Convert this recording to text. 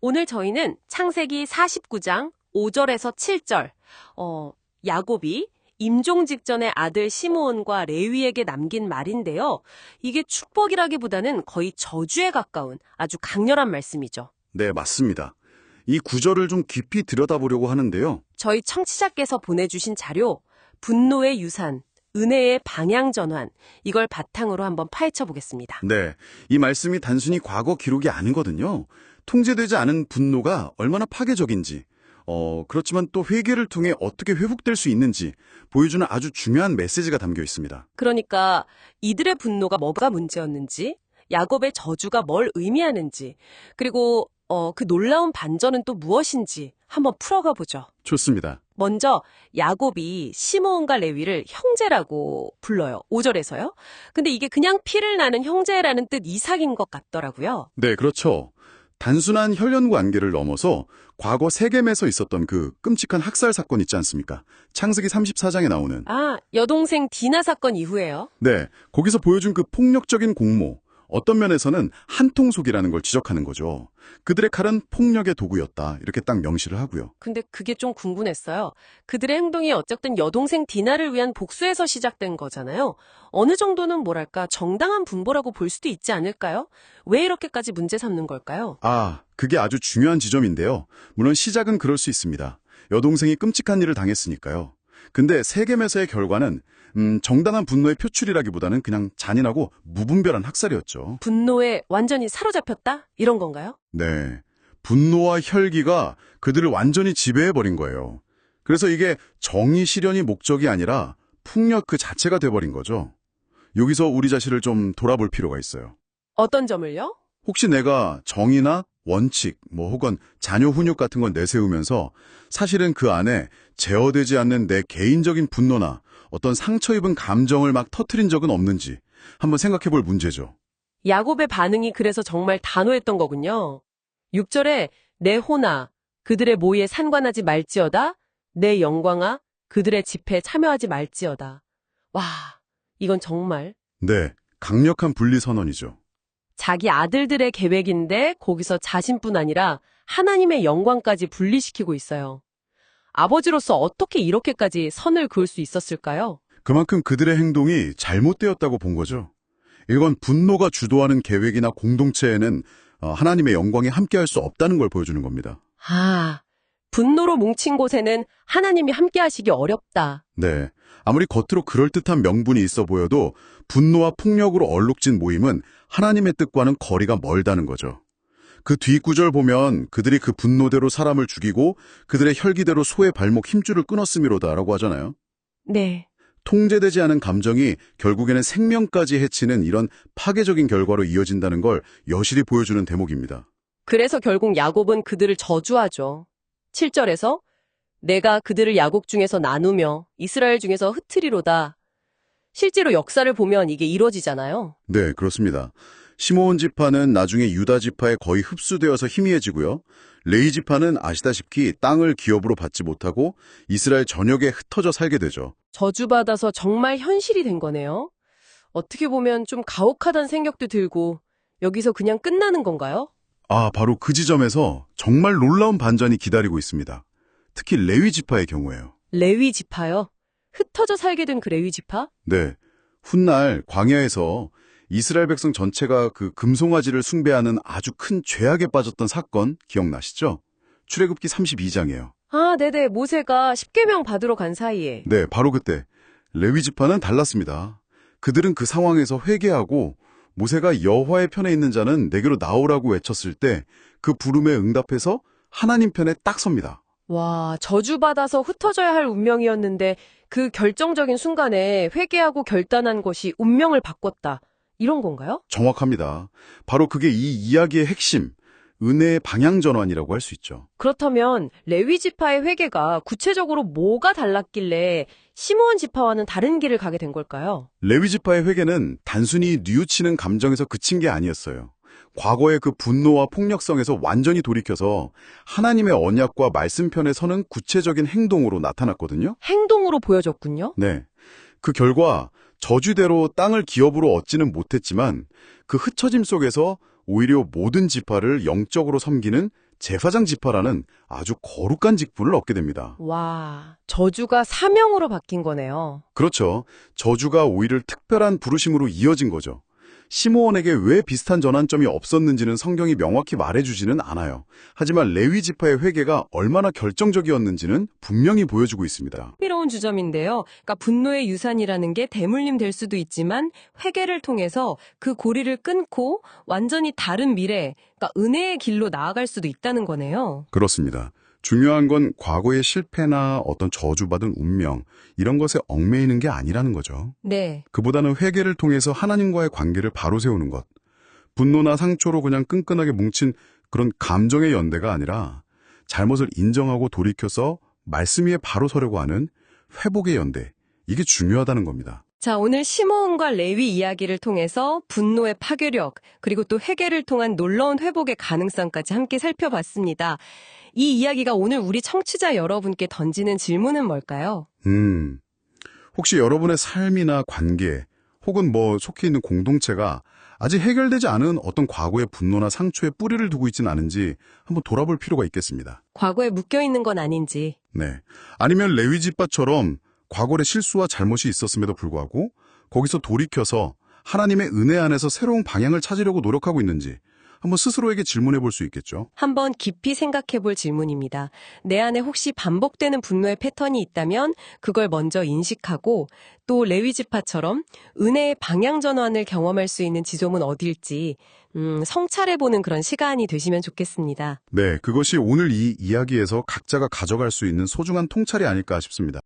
오늘 저희는 창세기 49장 5절에서 7절, 야곱이 임종 직전에 아들 시므온과 레위에게 남긴 말인데요. 이게 축복이라기보다는 거의 저주에 가까운 아주 강렬한 말씀이죠. 네, 맞습니다. 이 구절을 좀 깊이 들여다보려고 하는데요. 저희 청취자께서 보내주신 자료, 분노의 유산, 은혜의 방향 전환, 이걸 바탕으로 한번 파헤쳐 보겠습니다. 네, 이 말씀이 단순히 과거 기록이 아니거든요. 통제되지 않은 분노가 얼마나 파괴적인지, 그렇지만 또 회개를 통해 어떻게 회복될 수 있는지 보여주는 아주 중요한 메시지가 담겨 있습니다. 그러니까 이들의 분노가 뭐가 문제였는지, 야곱의 저주가 뭘 의미하는지, 그리고 그 놀라운 반전은 또 무엇인지 한번 풀어가 보죠. 좋습니다. 먼저 야곱이 시므온과 레위를 형제라고 불러요. 5절에서요. 근데 이게 그냥 피를 나는 형제라는 뜻 이상인 것 같더라고요. 네, 그렇죠. 단순한 혈연 관계를 넘어서 과거 세겜에서 있었던 그 끔찍한 학살 사건 있지 않습니까? 창세기 34장에 나오는. 여동생 디나 사건 이후에요. 네, 거기서 보여준 그 폭력적인 공모. 어떤 면에서는 한통속이라는 걸 지적하는 거죠. 그들의 칼은 폭력의 도구였다. 이렇게 딱 명시를 하고요. 근데 그게 좀 궁금했어요. 그들의 행동이 어쨌든 여동생 디나를 위한 복수에서 시작된 거잖아요. 어느 정도는 뭐랄까 정당한 분보라고 볼 수도 있지 않을까요? 왜 이렇게까지 문제 삼는 걸까요? 그게 아주 중요한 지점인데요. 물론 시작은 그럴 수 있습니다. 여동생이 끔찍한 일을 당했으니까요. 근데 세겜에서의 결과는 정당한 분노의 표출이라기보다는 그냥 잔인하고 무분별한 학살이었죠. 분노에 완전히 사로잡혔다? 이런 건가요? 네. 분노와 혈기가 그들을 완전히 지배해버린 거예요. 그래서 이게 정의 실현이 목적이 아니라 폭력 그 자체가 돼버린 거죠. 여기서 우리 자신을 좀 돌아볼 필요가 있어요. 어떤 점을요? 혹시 내가 정의나 원칙, 혹은 자녀 훈육 같은 걸 내세우면서 사실은 그 안에 제어되지 않는 내 개인적인 분노나 어떤 상처 입은 감정을 막 터트린 적은 없는지 한번 생각해 볼 문제죠. 야곱의 반응이 그래서 정말 단호했던 거군요. 6절에 내 호나 그들의 모의에 상관하지 말지어다. 내 영광아 그들의 집회에 참여하지 말지어다. 와, 이건 정말 네, 강력한 분리 선언이죠. 자기 아들들의 계획인데 거기서 자신뿐 아니라 하나님의 영광까지 분리시키고 있어요. 아버지로서 어떻게 이렇게까지 선을 그을 수 있었을까요? 그만큼 그들의 행동이 잘못되었다고 본 거죠. 이건 분노가 주도하는 계획이나 공동체에는 하나님의 영광이 함께할 수 없다는 걸 보여주는 겁니다. 분노로 뭉친 곳에는 하나님이 함께 하시기 어렵다. 네, 아무리 겉으로 그럴듯한 명분이 있어 보여도 분노와 폭력으로 얼룩진 모임은 하나님의 뜻과는 거리가 멀다는 거죠. 그 뒷구절 보면 그들이 그 분노대로 사람을 죽이고 그들의 혈기대로 소의 발목 힘줄을 끊었음이로다라고 하잖아요. 네. 통제되지 않은 감정이 결국에는 생명까지 해치는 이런 파괴적인 결과로 이어진다는 걸 여실히 보여주는 대목입니다. 그래서 결국 야곱은 그들을 저주하죠. 7절에서 내가 그들을 야곱 중에서 나누며 이스라엘 중에서 흩트리로다. 실제로 역사를 보면 이게 이루어지잖아요. 네, 그렇습니다. 시므온 지파는 나중에 유다 지파에 거의 흡수되어서 희미해지고요. 레위 지파는 아시다시피 땅을 기업으로 받지 못하고 이스라엘 전역에 흩어져 살게 되죠. 저주받아서 정말 현실이 된 거네요. 어떻게 보면 좀 가혹하다는 생각도 들고 여기서 그냥 끝나는 건가요? 바로 그 지점에서 정말 놀라운 반전이 기다리고 있습니다. 특히 레위 지파의 경우에요. 레위 지파요? 흩어져 살게 된 그 레위 지파? 네, 훗날 광야에서 이스라엘 백성 전체가 그 금송아지를 숭배하는 아주 큰 죄악에 빠졌던 사건 기억나시죠? 출애굽기 32장이에요. 네네. 모세가 십계명 받으러 간 사이에. 네, 바로 그때 레위 지파는 달랐습니다. 그들은 그 상황에서 회개하고 모세가 여호와의 편에 있는 자는 내게로 나오라고 외쳤을 때 그 부름에 응답해서 하나님 편에 딱 섭니다. 와, 저주받아서 흩어져야 할 운명이었는데 그 결정적인 순간에 회개하고 결단한 것이 운명을 바꿨다. 이런 건가요? 정확합니다. 바로 그게 이 이야기의 핵심, 은혜의 방향 전환이라고 할 수 있죠. 그렇다면 레위 지파의 회개가 구체적으로 뭐가 달랐길래 시므온 지파와는 다른 길을 가게 된 걸까요? 레위 지파의 회개는 단순히 뉘우치는 감정에서 그친 게 아니었어요. 과거의 그 분노와 폭력성에서 완전히 돌이켜서 하나님의 언약과 말씀편에 서는 구체적인 행동으로 나타났거든요. 행동으로 보여줬군요. 네. 그 결과 저주대로 땅을 기업으로 얻지는 못했지만 그 흩어짐 속에서 오히려 모든 지파를 영적으로 섬기는 제사장 지파라는 아주 거룩한 직분을 얻게 됩니다. 와, 저주가 사명으로 바뀐 거네요. 그렇죠. 저주가 오히려 특별한 부르심으로 이어진 거죠. 시므온에게 왜 비슷한 전환점이 없었는지는 성경이 명확히 말해주지는 않아요. 하지만 레위 지파의 회개가 얼마나 결정적이었는지는 분명히 보여주고 있습니다. 흥미로운 주점인데요. 그러니까 분노의 유산이라는 게 대물림 될 수도 있지만 회개를 통해서 그 고리를 끊고 완전히 다른 미래, 그러니까 은혜의 길로 나아갈 수도 있다는 거네요. 그렇습니다. 중요한 건 과거의 실패나 어떤 저주받은 운명, 이런 것에 얽매이는 게 아니라는 거죠. 네. 그보다는 회개를 통해서 하나님과의 관계를 바로 세우는 것. 분노나 상처로 그냥 끈끈하게 뭉친 그런 감정의 연대가 아니라 잘못을 인정하고 돌이켜서 말씀 위에 바로 서려고 하는 회복의 연대. 이게 중요하다는 겁니다. 자, 오늘 시므온과 레위 이야기를 통해서 분노의 파괴력, 그리고 또 회개를 통한 놀라운 회복의 가능성까지 함께 살펴봤습니다. 이 이야기가 오늘 우리 청취자 여러분께 던지는 질문은 뭘까요? 혹시 여러분의 삶이나 관계, 혹은 속해 있는 공동체가 아직 해결되지 않은 어떤 과거의 분노나 상처에 뿌리를 두고 있지는 않은지 한번 돌아볼 필요가 있겠습니다. 과거에 묶여있는 건 아닌지. 네. 아니면 레위 지파처럼 과거의 실수와 잘못이 있었음에도 불구하고 거기서 돌이켜서 하나님의 은혜 안에서 새로운 방향을 찾으려고 노력하고 있는지 한번 스스로에게 질문해 볼 수 있겠죠. 한번 깊이 생각해 볼 질문입니다. 내 안에 혹시 반복되는 분노의 패턴이 있다면 그걸 먼저 인식하고 또 레위 지파처럼 은혜의 방향 전환을 경험할 수 있는 지점은 어딜지 성찰해 보는 그런 시간이 되시면 좋겠습니다. 네, 그것이 오늘 이 이야기에서 각자가 가져갈 수 있는 소중한 통찰이 아닐까 싶습니다.